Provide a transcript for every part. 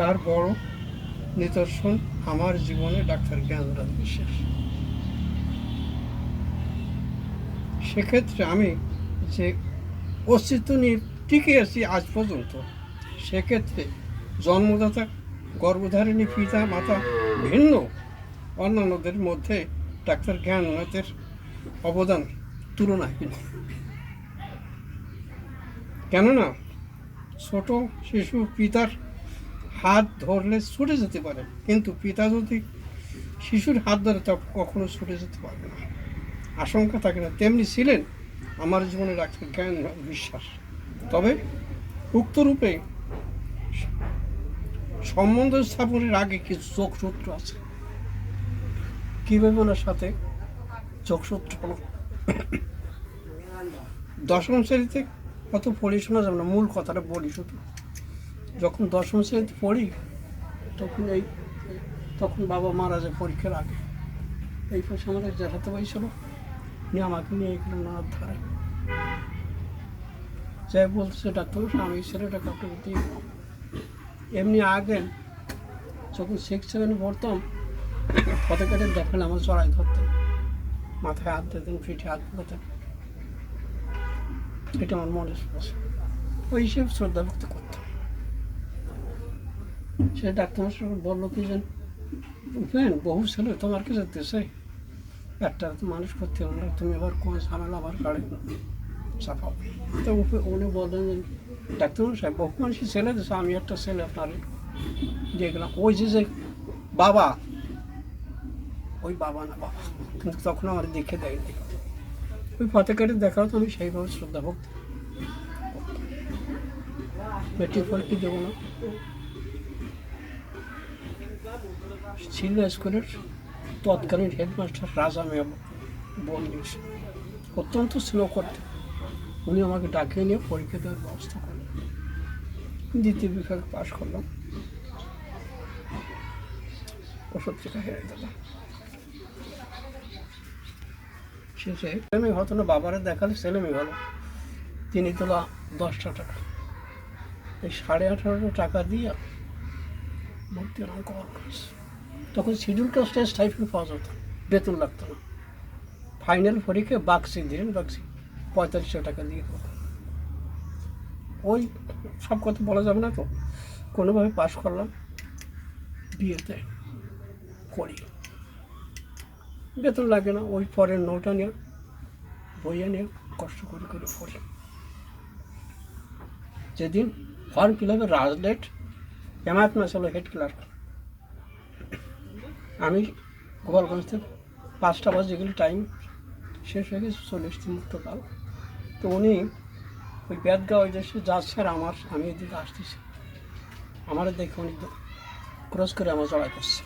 তার বড় নিদর্শন আমার জীবনে ডাক্তার জ্ঞানরাজ বিশ্বাস। সেক্ষেত্রে আমি যে অস্তিত্ব নিয়ে টিকে আছি আজ পর্যন্ত, সেক্ষেত্রে জন্মদাতা গর্ভধারিণী পিতা মাতা ভিন্ন অন্যান্যদের মধ্যে ডাক্তার জ্ঞাননাথের অবদান তুলনাহীন। কেননা ছোট শিশু পিতার হাত ধরলে ছুটে যেতে পারে, কিন্তু পিতা যদি শিশুর হাত ধরে তা কখনো ছুটে যেতে পারবে না, আশঙ্কা থাকে না। তেমনি ছিলেন আমার জীবনে ডাক্তার জ্ঞাননাথ বিশ্বাস। তবে উক্তরূপে সম্বন্ধ স্থাপনের আগে কিছু যোগসূত্র আছে। কীভাবে ওনার সাথে যোগসূত্র হলো, দশম শ্রেণীতে অত পড়ি শোনা যাবে না, মূল কথাটা বলি শুধু। যখন দশম শ্রেণীতে পড়ি তখন বাবা মারা যায় পরীক্ষার আগে। এই পাশে আমাদের জ্যাঠাতো ভাই ছিল, নিয়ে আমাকে নিয়ে এখানে নানার ধারে যাই বলছে, ডাক্তার আমি ছেলেটা কাউকে দিয়ে এমনি আগে যখন 6-7 পড়তাম পথে কাটে দেখালে আমার চড়াই ধরতেন, মাথায় হাত দিতেন, পিঠে হাত দিতেন। এটা আমার মনে পড়ছে, ওই হিসেবে শ্রদ্ধা ভক্তি করতাম। সে ডাক্তারমশাই বললো কি যেন, উপেন বহু ছেলে তোমার কাছে দেশে একটা তো মানুষ করতে হবে না, তুমি আবার কোন ঝামেলা আবার গাড়ি চাপাও। তো উনি বললেন যে ডাক্তারমশাই বহু মানুষের ছেলে দেশে, আমি একটা ছেলে আপনার দিয়ে গেলাম। ওই যে বাবা, ওই বাবা না বাবা, কিন্তু তখন আমার দেখে দেয়নি। ওই পথে কেটে দেখাও তো আমি সেইভাবে শ্রদ্ধা ভক্তি। মেট্রিক পরীক্ষা দেবো না, ছিল স্কুলের তৎকালীন হেডমাস্টার রাজা মিয়া বন্দিস, অত্যন্ত স্নেহ করতেন। উনি আমাকে ডাকিয়ে নিয়ে পরীক্ষা দেওয়ার ব্যবস্থা করলেন। দ্বিতীয় বিভাগে পাশ করলাম, ওষুধ থেকে হেরে দিলাম। শেষে ছেলেমেয়ে হতো না, বাবারা দেখালে ছেলেমেয়ে হলো। তিনি তোলা 10টা টাকা, এই 18.5 টাকা দিয়ে ভর্তি হলাম কভার ক্লাস। তখন শিডিউল কাস্টে স্টাইপেন্ড পাওয়া যেত, বেতন লাগতো না। ফাইনাল পরীক্ষা বাক্সি দিলেন, বাক্সি 4500 টাকা দিয়ে হতো। ওই সব কথা বলা যাবে না তো, কোনোভাবে পাশ করলাম, বিয়েতে করি, বেতন লাগে না। ওই পরের নোটা নিয়ে বইয়ে নিয়ে কষ্ট করে করে পড়ি। যেদিন ফর্ম ফিল আপের রাজলেট জামায়াত মাসাল হেড ক্লার্ক, আমি গোপালগঞ্জ থেকে 5টা বাজে গেলে টাইম শেষ হয়ে গেছে, 40 মুক্ত কাল। তো উনি ওই বেদগাঁও দেশে যাচ্ছে, আর আমি এদিকে আসতেছি, আমার দেখে উনি ক্রস করে আমার জড়াই করছে।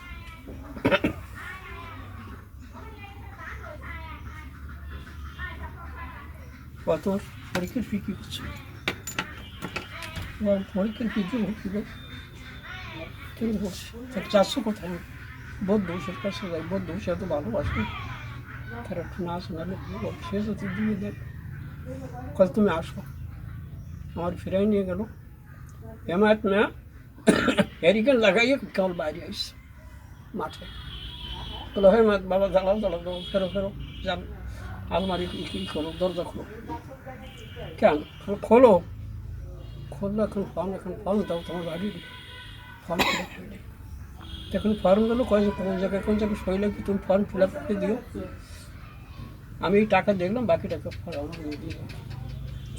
কত পরীক্ষার ফি কী করছে, পরীক্ষার ফি দেবো কী কেন বলছি, 400 কোথায় বোধ 200 কাছে যাই, বোধ 200 এত ভালোবাসি, তার একটু না শোনালে সে যদি দিয়ে দেয়, কত তুমি আসো। আমার ফিরাই নিয়ে গেল, জামায়াত মেয়া হ্যারিকেন লাগাইয়ে কেবল বাইরে আসছে মাঠে। বলো হে মা বাবা জ্বালাও জ্বালাও, ফেরো ফেরো যান, আলমারি কী খোলো, দরজা খোলো। কেন খোলো, খুললো, এখন ফর্ম দাও, তোমার বাড়ি ফর্ম ফিল আপ করে। এখন ফর্মগুলো কোন জায়গায় সই লাগবে, তুমি ফর্ম ফিল আপ করে দিও। আমি এই টাকা দেখলাম, বাকি টাকা ফর্ম দিয়ে দিই।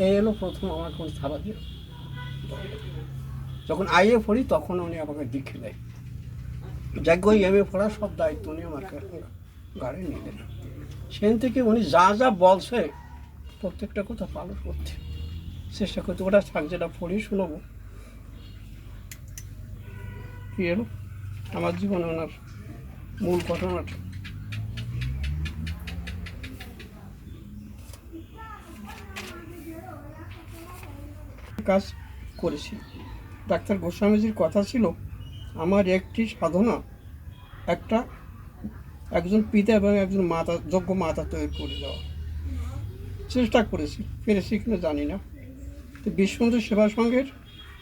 এই এলো প্রথম আমার কোন থাবা দিয়ে। যখন আইএ পড়ি তখন উনি আমাকে দীক্ষা দেয়, যাক ওই এমএ পড়ার সব দায়িত্ব উনি আমাকে গাড়ি নিয়ে দিলেন। সেখান থেকে উনি যা যা বলছে প্রত্যেকটা কথা পালন করতে চেষ্টা করতে। ওটা থাক, যেটা পড়ি শোনাবো। কি এলো আমার জীবনে ওনার মূল ঘটনাটা। কাজ করেছি, ডাক্তার গোস্বামীজির কথা ছিল আমার একটি সাধনা একজন পিতা এবং একজন মাতা, যোগ্য মাতা তৈরি করে দেওয়া। চেষ্টা করেছি, পেরেছি কিনা জানি না। তো বিশ্ববন্ধু সেবা সংঘের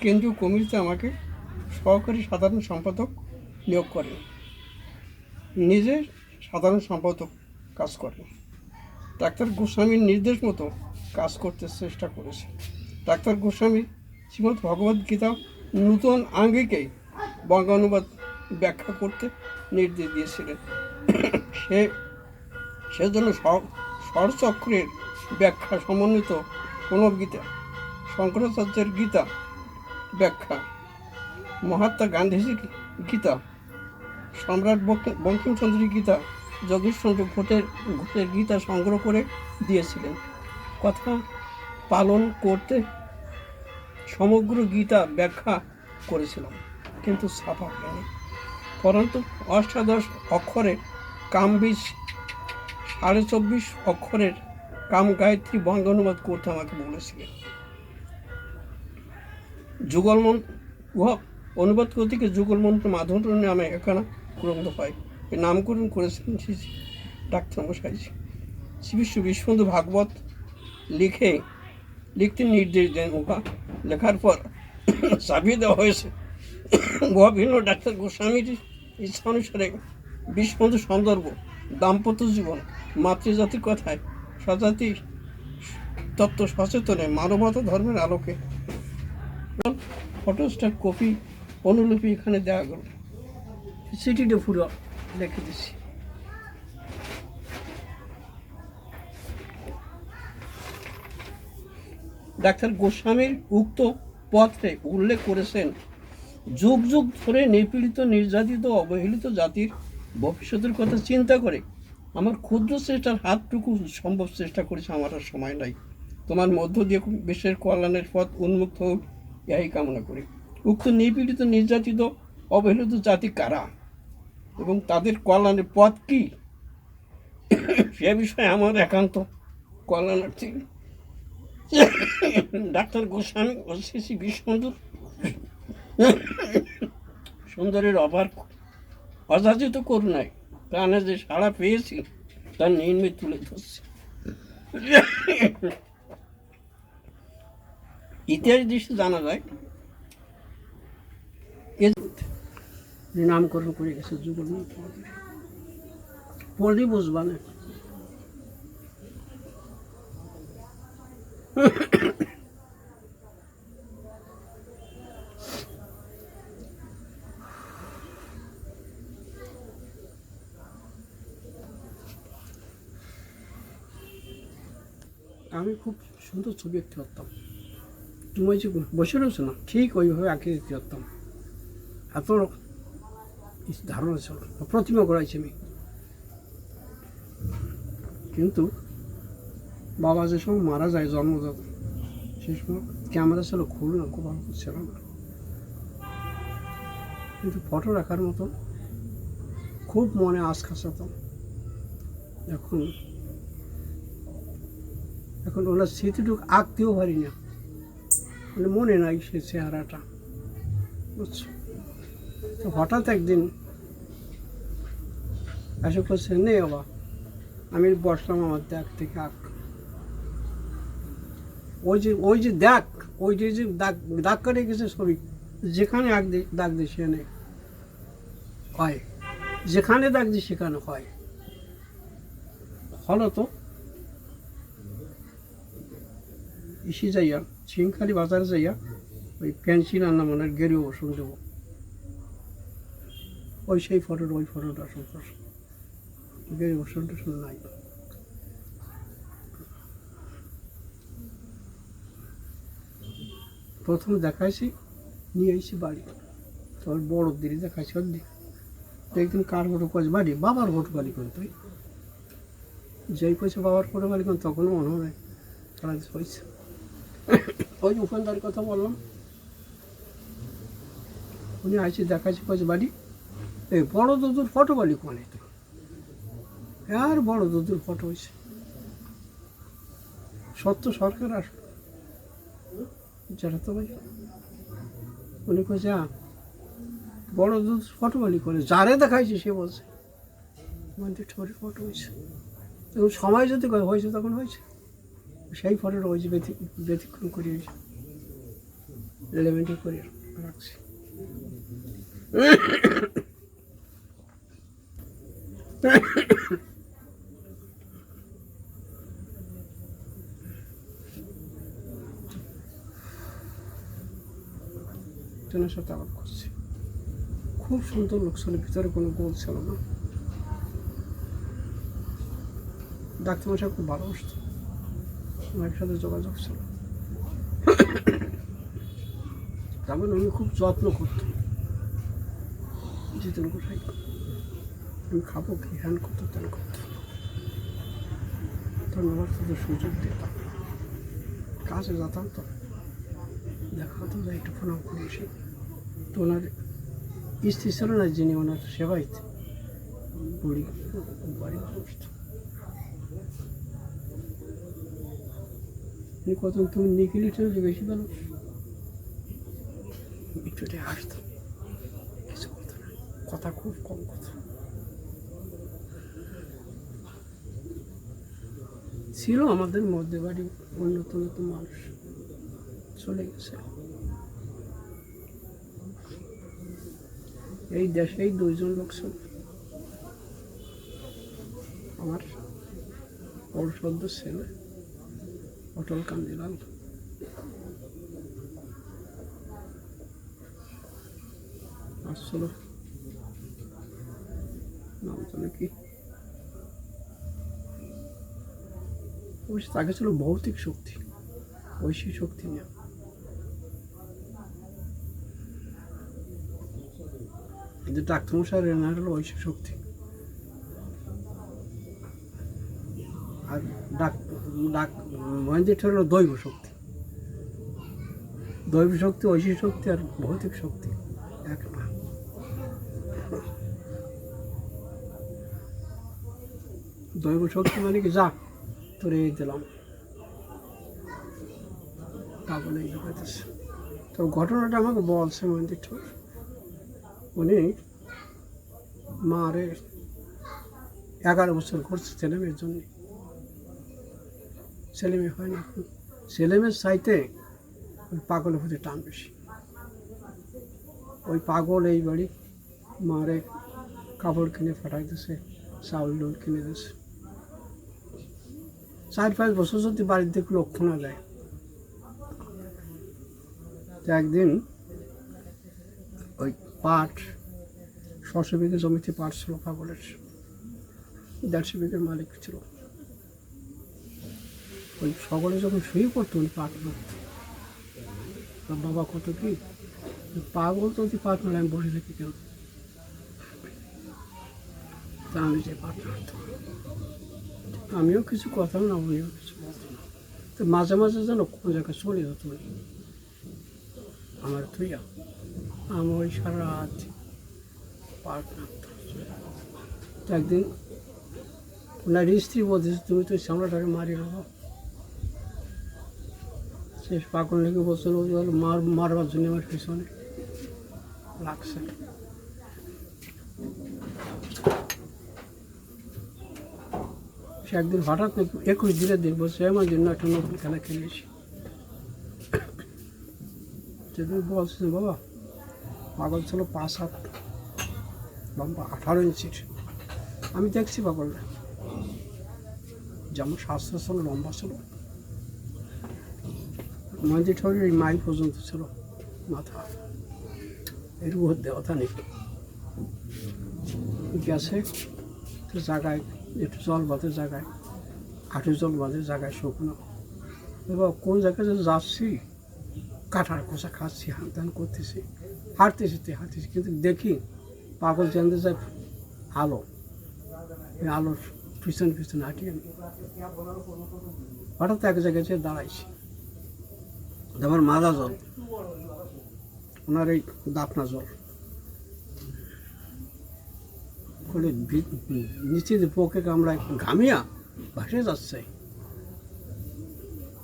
কেন্দ্রীয় কমিটিতে আমাকে সহকারী সাধারণ সম্পাদক নিয়োগ করেন, নিজে সাধারণ সম্পাদক কাজ করেন। ডাক্তার গোস্বামীর নির্দেশ মতো কাজ করতে চেষ্টা করেছে। ডাক্তার গোস্বামী শ্রীমদ্ ভগবদ্গীতা নূতন আঙ্গিকে বঙ্গানুবাদ ব্যাখ্যা করতে নির্দেশ দিয়েছিলেন। সেজন্য ষড়চক্রের ব্যাখ্যা সমন্বিত কোনো গীতা, শঙ্করাচার্যের গীতা ব্যাখ্যা, মহাত্মা গান্ধীজির গীতা, সম্রাট বঙ্কিমচন্দ্রের গীতা, জগদীশচন্দ্র ঘোষের গীতা সংগ্রহ করে দিয়েছিলেন। কথা পালন করতে সমগ্র গীতা ব্যাখ্যা করেছিলাম, কিন্তু ছাপা হয়নি। পরন্তু অষ্টাদশ অক্ষরের কামবীজ 24.5 অক্ষরের কাম গায়ত্রী বঙ্গানুবাদ করতে আমাকে বলেছিলেন। উহা অনুবাদ করতে গিয়ে যুগলমন্ত্র মাধুর্য নামে একখানা গ্রন্থ পাই। এর নামকরণ করেছিলেন শ্রী ডাক্তার মশাইজি। শ্রী বিশ্ববন্ধু ভাগবত লিখতে নির্দেশ দেন। উহা লেখার পর চাপিয়ে দেওয়া হয়েছে। উহা ভিন্ন ডাক্তার গোস্বামীর ইচ্ছা অনুসারে বিশ্ববন্ধু সন্দর্ভ, দাম্পত্য জীবন, মাতৃজাতির কথায়, স্বজাতি তত্ত্ব সচেতনে, মানবতা ধর্মের আলোকে ফটোস্টার কপি অনুলিপি এখানে দেওয়া গেল। চিঠিটা পুরো লিখে দিচ্ছি। ডাক্তার গোস্বামীর উক্ত পত্রে উল্লেখ করেছেন, যুগ যুগ ধরে নিপীড়িত, নির্যাতিত, অবহেলিত জাতির ভবিষ্যতের কথা চিন্তা করে আমার ক্ষুদ্র চেষ্টার হাতটুকু সম্ভব চেষ্টা করেছে। আমার আর সময় নাই। তোমার মধ্য দিয়ে বিশ্বের কল্যাণের পথ উন্মুক্ত হোক, এই কামনা করি। উক্ত নিপীড়িত, নির্যাতিত, অবহেলিত জাতি কারা এবং তাদের কল্যাণের পথ কি, সে বিষয়ে আমার একান্ত কল্যাণার্থী ডাক্তার গোস্বামী ও শ্রী শ্রী বিশ্ববন্ধু সুন্দরের অযাচিত করুণায় প্রাণে যে সাড়া পেয়েছি তার নির্মিত তুলে ধরছি। ইতিহাস দৃষ্টি জানা যায় নামকরণ করে গেছে যুগলমন্ত্র। পড়লেই বুঝবা না। আমি খুব সুন্দর ছবি আঁকতে পারতাম। তুমি যে বসে রয়েছো না, ঠিক ওইভাবে আঁকে দিতে পারতাম। এত ধারণা ছিল, প্রতিমা করাইছি আমি। কিন্তু বাবা যে সময় মারা যায় জন্মদাত, সেই সময় ক্যামেরা ছিল খুব ভালো ছিল না, কিন্তু ফটো রাখার মতো খুব মনে আশ খাসাতাম। এখন ওনার স্মৃতিটুকু আঁকতেও পারি না, মানে মনে নাই সে চেহারাটা, বুঝছো। তো হঠাৎ একদিন এসে করছে, নে বাবা, আমি বসলাম, আমার দেখ থেকে আঁক। ওই যে দেখ, ওই যে দাগ করে গেছে ছবি, যেখানে দাগ দিই সেখানে হয়, যেখানে দাগ দিই সেখানে হয়। হলো তো ইসি যাইয়া সিংখালি বাজারে যাইয়া ওই পেন্সিল আনা মনে গেরু বসুন দেবো, ওই সেই ফটোটা সুন্দর, গেরু বসুন টসুন নাই। প্রথম দেখাইছি, নিয়ে এসেছি বাড়ি, তোর বড় দিদি দেখাইছি ওর দিক, একদিন কার ফটো কাজ বাড়ি, বাবার ফটো বাড়ি করে, তুই যেই কইছে বাবার ফটো বাড়ি করেন, তখনও মনে হয় খেলা হয়েছে। ওই উফানদার কথা বললাম, উনি আইসি দেখাইছি কাজ বাড়ি, এই বড় দুধুর ফটো বাড়ি কোনে, তো আর বড় দুধুর ফটো হয়েছে। সত্য সরকার আস যেটা তো ভাই, উনি কইছে বড় দুধ ফটো বাড়ি করে, যারে দেখাইছে সে বলছে ঠোরের ফটো হয়েছে। এবং সময় যদি হয়েছে তখন হয়েছে, সেই ফটোটা হয়েছে ব্যতিক্রম করে এলিমেন্টে করে রাখছি। জনের সাথে আলাপ করছি, খুব সুন্দর লোক ছিল, ভিতরে কোনো গোল ছিল না। ডাক্তারমশাই খুব ভালোবাসত, ওনার সাথে যোগাযোগ ছিল। তেমন উনি খুব যত্ন করতেন, জিতেন কোথায় আমি খাবো কি, হ্যান করতো তেন করতো। ধন্যবাদ, তাদের সুযোগ দিতাম, কাজে যেতাম তো দেখা হতো যে একটু প্রণাম করে এসে। তো ওনার স্ত্রী ছিল না যিনি ওনার সেবাই, বুড়ি বাড়ি বসত। কত তুমি নিখিল যে বেশি ভালো একটু আসতো, কিছু কথা না, কথা খুব কম কথা ছিল। আমাদের মধ্যে বাড়ি উন্নত নতুন মানুষ চলে গেছে। এই দেশেই দুইজন লোক ছিল, আমার বড় সদ্য ছেলে অটল কান্দিলাল, আসছিল নাম জানে কি, অবশ্য তাকে ছিল ভৌতিক শক্তি, ঐশী শক্তি নিয়ে। কিন্তু ডাক্তারমশাইয়ের না হলো ঐশী শক্তি, আর মহেন্দ্র হলো দৈব শক্তি। দৈব শক্তি, ঐশী শক্তি আর ভৌতিক শক্তি এক না। দৈব শক্তি মানে কি, যা তোরে দিলাম, তা বলে ঢুকাইতেছে। তো ঘটনাটা আমাকে বলছে মহেন্দ্র ঠোর, উনি মারে 11 বছর করছে ছেলে মেয়ের জন্য, ছেলে মেয়ে হয় না। ছেলে মেয়ের চাইতে ওই পাগলের প্রতি টান বেশি। ওই পাগল এই বাড়ি মারে কাপড় কিনে ফাটাইতেছে, চাউল ডাউল কিনে দিয়েছে। 4-5 বছর যদি বাড়িতে লক্ষ্য না যায়, তো একদিন ওই পাট 600 বিঘে জমিতে পাট ছিল পাগলের, 150 বিঘের মালিক ছিল। ওই সকলে যখন শুয়ে পড়তো ওই পাট মারত, বাবা কত কি পাগল, তো পাট মারে আমি বসে থাকি কেন, তা আমি যে পাট মারতাম, আমিও কিছু কথা না, উনিও কিছু কথা না। তো মাঝে মাঝে যেন কোন জায়গায় চলে যেত আমার থুইয়া, আমি ওই সারা রাত পাট মারতাম। তো একদিন ওনার স্ত্রী বলতেছে, তুমি তো সামলাটাকে মারি রাখো। সে পাগল নাকি বলছিল মারবার জন্য আমার পিছনে লাগছে। সে একদিন হঠাৎ 21 দিনে দেখবো সে আমার জন্য একটা নতুন খেলা খেলেছি। সেদিন বলছে বাবা, পাগল ছিল 5-7 লম্বা, 18 ইঞ্চির। আমি দেখছি পাগলটা যেমন স্বাস্থ্য ছিল, লম্বা ছিল, মন্দির ঠোরের এই মাইল পর্যন্ত ছিল মাথা, এর উপর দেওয়া নেই। গেছে তো জায়গায় একটু জল বাঁধে, জায়গায় হাঁটু জল বাঁধে, জায়গায় শুকনো। এবার কোন জায়গায় যাচ্ছি, কাঁঠার খোসা খাচ্ছি, হান ত্যান করতেছি, হাঁটতেছি, কিন্তু দেখি পাগল জানতে যায় আলো, ওই আলোর পিছনে হাঁটি আমি। হঠাৎ এক জায়গায় যেয়ে দাঁড়াইছি, আমার মাদা জল, ওনার এই দাপনা জল বলে নিচে যে পোকে কামড়ায় ঘামিয়া ভাসে যাচ্ছে।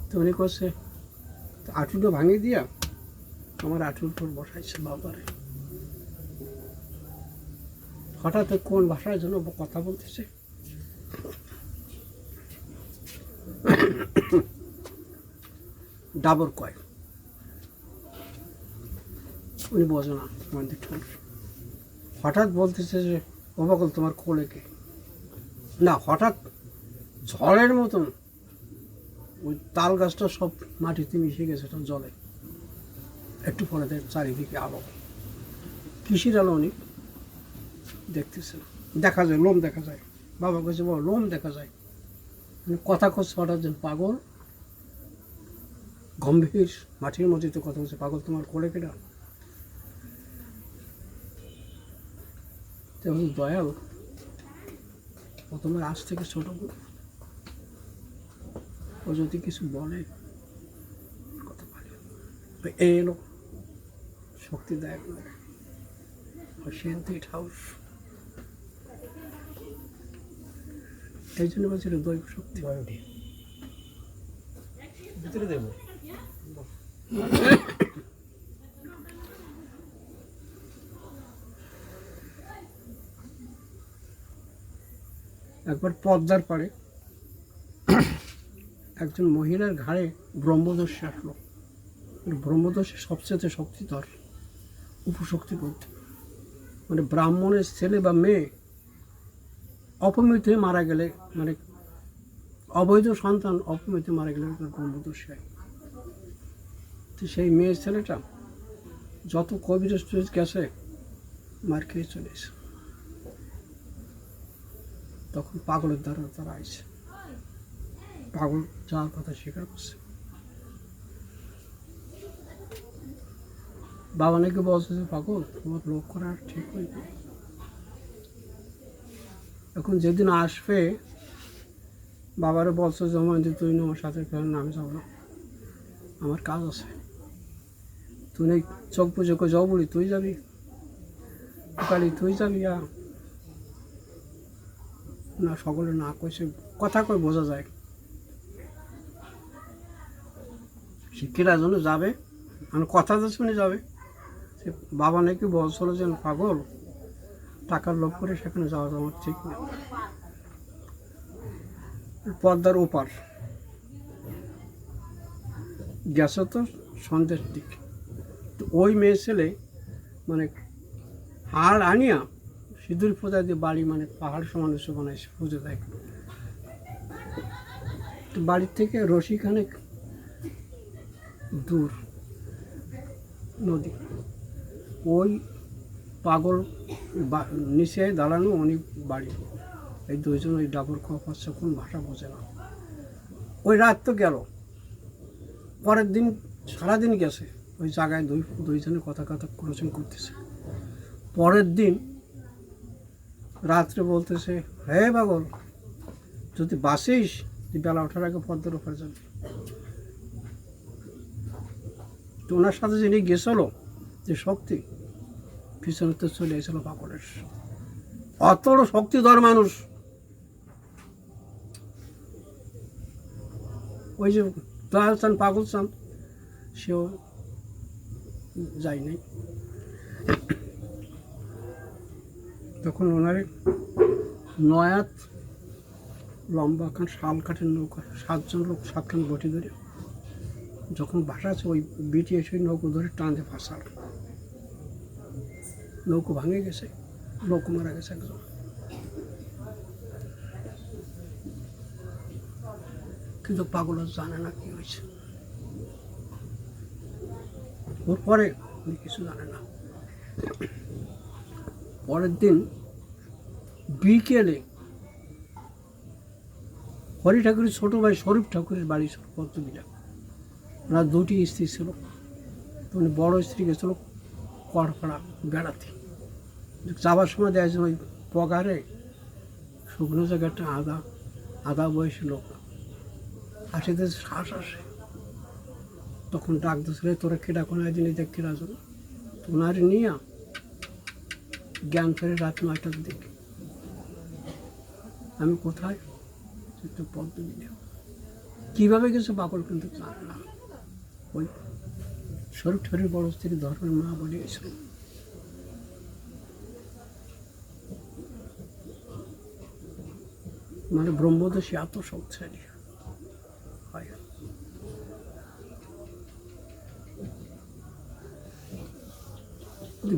তো উনি করছে আঁটুটা ভাঙিয়ে দিয়া আমার আঁটুর উপর বসাইছে বাবারে। হঠাৎ কোন ভাষার জন্য কথা বলতেছে, ডাবর কয়, উনি বোঝে না মন্দির ঠোঁট। হঠাৎ বলতেছে যে ও পাগল তোমার কোলে কে? না, হঠাৎ ঝড়ের মতন ওই তাল গাছটা সব মাটিতে মিশে গেছে, ওটা জলে। একটু পরে দেখ চারিদিকে আলো, কিসের আলো উনি দেখতেছে না, দেখা যায় লোম দেখা যায়। বাবা কাছে বলো লোম দেখা যায়, মানে কথা খোঁজ হঠাৎ যেন পাগল, গম্ভীর মাটির মধ্যে তো কথা বলছে, পাগল তোমার কোলে কেটা? তেমন দয়াল, ও তোমার আজ থেকে ছোট, ও যদি কিছু বলে কথা পারে, এলো শক্তি দেয় আপনাকে, সেন্ট হাউস। এই জন্য বলছিল দৈব শক্তি ভিতরে দেব। একবার পদ্মার পাড়ে একজন মহিলার ঘাড়ে ব্রহ্মদস্যু আসলো। ব্রহ্মদস্যু সবচেয়ে শক্তিধর, উপশক্তি বলতে, মানে ব্রাহ্মণের ছেলে বা মেয়ে অপমৃত হয়ে মারা গেলে, মানে অবৈধ সন্তান অপমৃত মারা গেলে ব্রহ্মদস্যু হয়। তো সেই মেয়ের ছেলেটা যত কবিরাজ গেছে মার খেয়ে চলে এসে, তখন পাগলের দ্বারা তারা আইছে, পাগল যাওয়ার কথা স্বীকার করছে। বাবা নাকি বলছে যে পাগল তোমার লোক করা ঠিক হয়নি, এখন যেদিন আসবে বাবারে বলছে যে তুই আমার সাথে নামে যাবো না, আমার কাজ আছে, তুই নেই চোখ পুজো করে যাও বলি তুই যাবি, কালি তুই যাবি না, সকলে না কইছে, কথা কই বোঝা যায় শিক্ষিরা জন্য যাবে, মানে কথা তো শুনে যাবে। সে বাবা নাকি বলছিল যে পাগল টাকার লোভ করে সেখানে যাওয়া আমার ঠিক না। পদ্মার ওপার গেছে তো সন্ধ্যের দিক, তো ওই মেয়ে ছেলে মানে হাড় আনিয়া সিঁদুর ফোঁদা দিয়ে বাড়ি, মানে পাহাড় সমান এসে বানাইছে, পুজো দেয়। তো বাড়ির থেকে রশিখানেক দূর নদী, ওই পাগল নিচে দাঁড়ানো অনেক বাড়ি, এই দুইজন ওই ডাবর খাওয়া পাচ্ছে, কোন ভাষা বোঝে না। ওই রাত তো গেল, পরের দিন সারাদিন গেছে ওই জায়গায়, দুইজনে কথা কোনোজন করতেছে। পরের দিন রাত্রে বলতেছে হে পাগল যদি বাসিস বেলা ওঠার আগে পদ্মার ওপারে যাবে। তো ওনার সাথে যিনি গেছিল যে শক্তি, পিছনে তো চলে এসেছিল পাগলের, অত বড় শক্তিধর মানুষ, ওই যে দয়াল চান পাগল চান সেও যায় নাই। তখন ওনারে নয়াত লম্বা খান শাল কাঠের নৌকা, 7 জন লোক 7খান বটি ধরে যখন ভাসাচ্ছে, ওই বিটি এসে নৌকো ধরে টানতে ফাঁসাল, নৌকো ভাঙে গেছে, লোক মারা গেছে একজন। কিন্তু পাগল জানে না কি হয়েছে, ওর পরে কিছু জানে না। পরের দিন বিকেলে হরি ঠাকুরের ছোটো ভাই শরীফ ঠাকুরের বাড়ি পদ্মবিলা, ওনার 2টি স্ত্রী ছিল, তো উনি বড়ো স্ত্রী গেছিল কড়পাড়া বেড়াতে, যাবার সময় দেখা যায় ওই পগারে শুকনো জায়গাটা আদা বয়সী লোক আসে, শ্বাস আসে, তখন ডাক দিয়েছিল তোরা কেটা কোনো জিনিস দেখ কেটা জন্য, তো ওনারে নিয়ে জ্ঞান ফেরে রাত 9টার দিকে। আমি কোথায় পদ্মবিলা, কীভাবে গেছে পাগল কিন্তু জানে না। ওই শরীফ ঠাকুরের বড় স্ত্রী ধর্মের মা বলে গেছিল। মানে ব্রহ্মদশী এত শক্তিশালী হয়,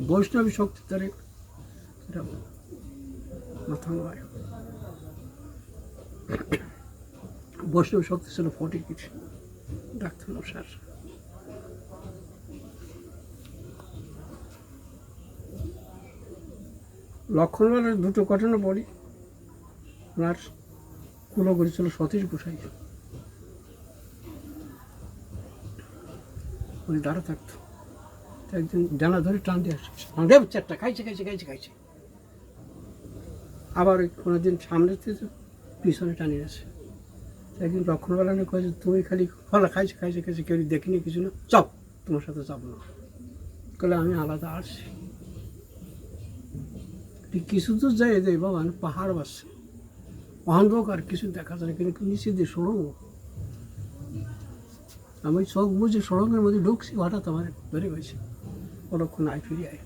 বৈষ্ণবী শক্তি তার এটা মাথা নয়। বৈষ্ণব শক্তি ছিল ফটিকির ডাক্তার মশার। লক্ষণবালের দুটো ঘটনা পড়ি। ওনার কুলগুরু ছিল সতীশ গোসাই, উনি দাঁড়া থাকতো, একদিন ডানা ধরে টান দিয়ে আসছে, চারটা খাইছে খাইছে খাইছে খাইছে, আবার কোনোদিন সামনে থেকে পিছনে টানিয়ে আসে। একদিন লক্ষণবালা কয়েছে, তুমি খালি ফলা খাইছে খাইছে খাইছে, কেউ দেখিনি কিছু না, চপ তোমার সাথে যাবো না। বলে আমি আলাদা আসছি, কিছু দূর যাই দেয় বাবা, আমি পাহাড় বাসছে, অন্ধকার কিছু দেখা যায়, কিন্তু নিচে দিয়ে সরঙ্গ। আমি চোখ বুঝে সড়কের মধ্যে ঢুকছি, হঠাৎ আমার ধরে গেছে, ওরক্ষণ আয় ফিরে আয়।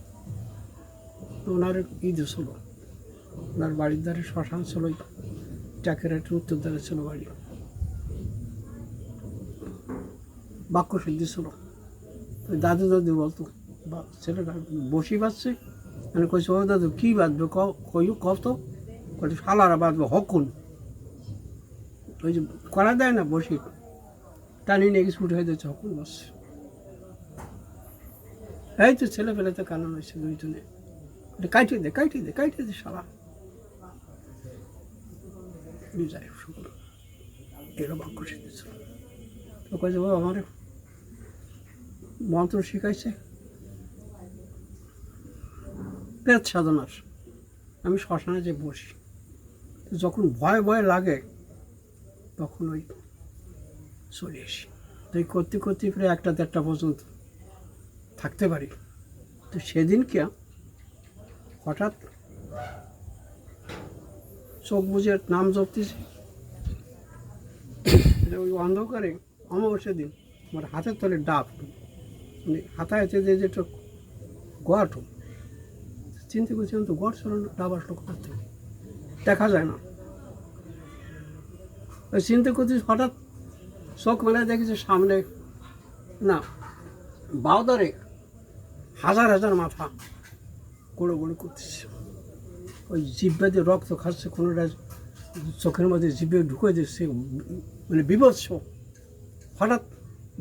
তো ওনার ঈদ ছিল, ওনার বাড়ির ধারে শ্মশান ছিল, ট্যাকের একটা উত্তর ধারে ছিল বাড়ি। বাক্য সিদ্ধি ছিল, ওই দাদু দাদু বলতো, ছেলেটা বসি বাজছে, মানে কইছে ও দাদু কী বাঁধবে কইও কত, কত শালারা বাঁধবে হকুন, ওই যে করা দেয় না বসি, টানি নিয়ে গেছে, উঠে হয়ে যাচ্ছে, হকুন বসছে। এই তো ছেলে পেলেতে কারণ হয়েছে দুইজনে, কাইটে দে কাইটে দে কাইটে দে শালা, যাই শুক্র এরও বাক্য শিখেছিল। তো কয়েছে ও আমার মন্ত্র শিখাইছে পেট সাধনার। আমি শ্মশানে যে বসি, যখন ভয় ভয় লাগে তখন ওই চলে আসি, তো এই করতে করতে প্রায় 1টা 1:30 পর্যন্ত থাকতে পারি। তো সেদিনকে হঠাৎ চোখ বুঝে নাম জপতেছি, ওই অন্ধকারে অমাবস্যার দিন আমার হাতের তলে ডাব, মানে হাতায় যে যেটা গড়, চিনতে করছি আমি, তো গড় ছিল না, ডাব আসলো কোথার থেকে দেখা যায় না। ওই চিনতে করছি, হঠাৎ চোখ মেলায় দেখেছি সামনে না বাউদারে হাজার হাজার মাথা গোড়ো গোড়ো করতেছে, ওই জিব্বা দিয়ে রক্ত খাচ্ছে, কোনোটা চোখের মধ্যে জিভে ঢুকে দিচ্ছে, মানে বিভৎস। হঠাৎ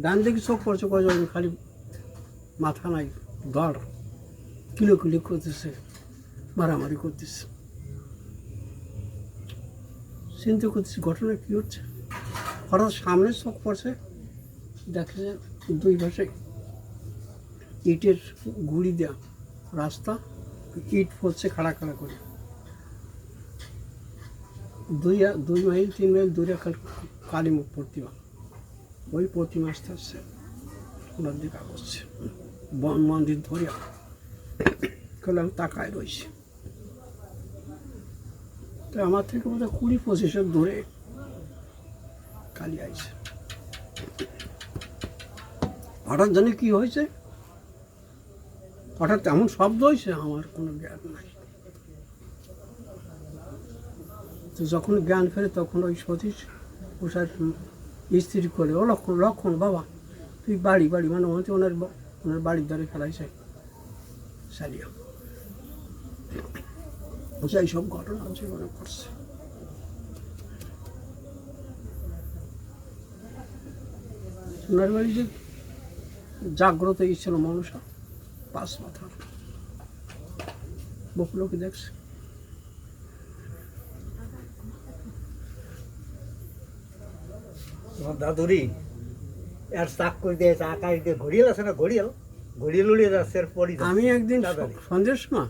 ডান দিকে চোখ পড়ছে, কয়জন খালি মাথা নাই, দড় কিলো কিলো করতেছে, মারামারি করতেছে। চিন্তা করতেছি ঘটনা কী হচ্ছে, হঠাৎ সামনে চোখ পড়ছে, দেখে যে দুই পাশে ইটের গুঁড়ি দেওয়া রাস্তা, ইট পড়ছে খাড়া খাড়া করে, 2 মাইল 3 মাইল দূরে কালী প্রতিমা, ওই প্রতিমা আস্তে আস্তে ওনার দিকে আগচ্ছে, মন্দির ধরে আমি তাকায় রয়েছে। তো আমার থেকে বোধহয় 20-25 দূরে কালী আইছে। হঠাৎ জানি কি হয়েছে, হঠাৎ এমন শব্দ হয়েছে, আমার কোনো জ্ঞান নাই। তো যখন জ্ঞান ফেরে তখন ওই সতীশ ওষার স্ত্রী করে, ও লক্ষণ লক্ষণ বাবা তুই বাড়ি বাড়ি, মানে হচ্ছে ওনার বাড়ির দ্বারে ফেলাইছে সারিয়া। এই সব ঘটনা জীবনে ঘটছে। ওনার বাড়ি যে জাগ্রত ছিল মনসা, 5 মাথার, বহু লোকে দেখছে। দাদুরি আর চাক করে দিয়েছে, আকাশ দিয়ে ঘড়িয়াল আছে না, ঘড়িয়াল ঘড়িয়াল উড়িয়ে যাচ্ছে, এর পরই আমি একদিন সন্ধ্যের সময়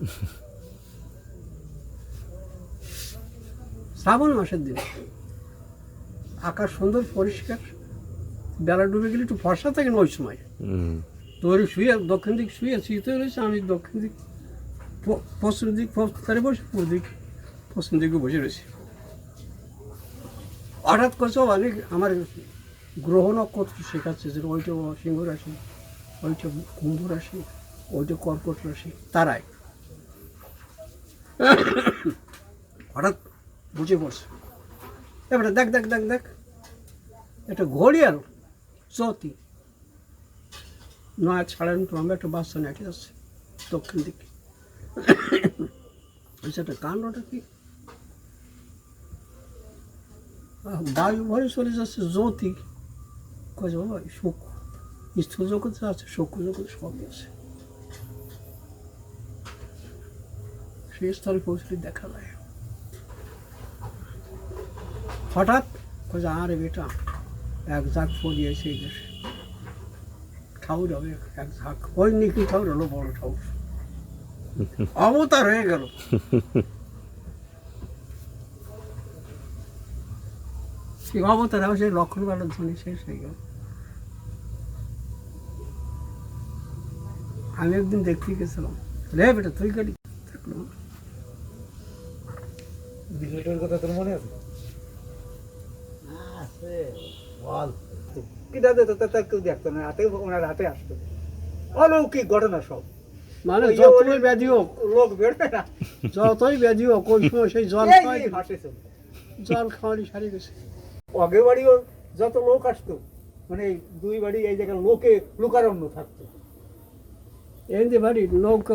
শ্রাবণ মাসের দিন, আকাশ সুন্দর পরিষ্কার, বেলা ডুবে গেলে একটু ফর্সা থাকে না ওই সময়, তো ওই শুয়ে দক্ষিণ দিক শুয়ে শীতে রয়েছে, আমি দক্ষিণ দিক পশ্চিম দিক তারে বসে, পূর্ব দিক পশ্চিম দিকে বসে রয়েছি। হঠাৎ করছে অনেক আমার গ্রহ নক্ষত্র শেখাচ্ছে, যে ওইটা সিংহ রাশি, ওইটা কুম্ভ রাশি, ওইটা কর্কট রাশি, তারাই হঠাৎ বুঝে পড়ছে। এবারে দেখ দেখ দেখ দেখ, একটা ঘড়িয়াল চতি 9 সাড়ে 9 একটা বাচ্চা নেটে যাচ্ছে দক্ষিণ দিকে। বলছে একটা কাণ্ডটা কি বায়ু ভরে চলে যাচ্ছে জ্যোতি কয়েছে বাবা সুখ স্থূল জগতে আছে সূক্ষ্ম জগতে সবই আছে সেই স্থলে পৌঁছলে দেখা যায় হঠাৎ কয়েছে আরে বেটা এক ঝাঁক পড়িয়েছে এই দেশে ঠাকুর হবে এক ঝাঁক ওই নিকি ঠাকুর হলো বড় ঠাকুর অবতার হয়ে গেল সেই অবতার হবে সেই লক্ষণবালার ধ্বনি শেষ হয়ে গেল আমি একদিন দেখতে গেছিলাম রে বেটা তুই গেলি থাকলো বিষয়টার কথা তোর মনে আছে আছে বল কিটা দিত তা কেউ দেখতো না হাতে ওনার হাতে আসতো অলৌকিক ঘটনা সব মানে যতই ব্যাধি হোক লোক বেরোয় না যতই ব্যাধি হোক ওই সময় সেই জল খাওয়াই হাসে চলে জল খাওয়ানি সারি গেছে আগে বাড়িও যত লোক আসতো মানে এই দুই বাড়ি এই জায়গায় লোকে লোকারণ্য থাকতো এই যে বাড়ি নৌকা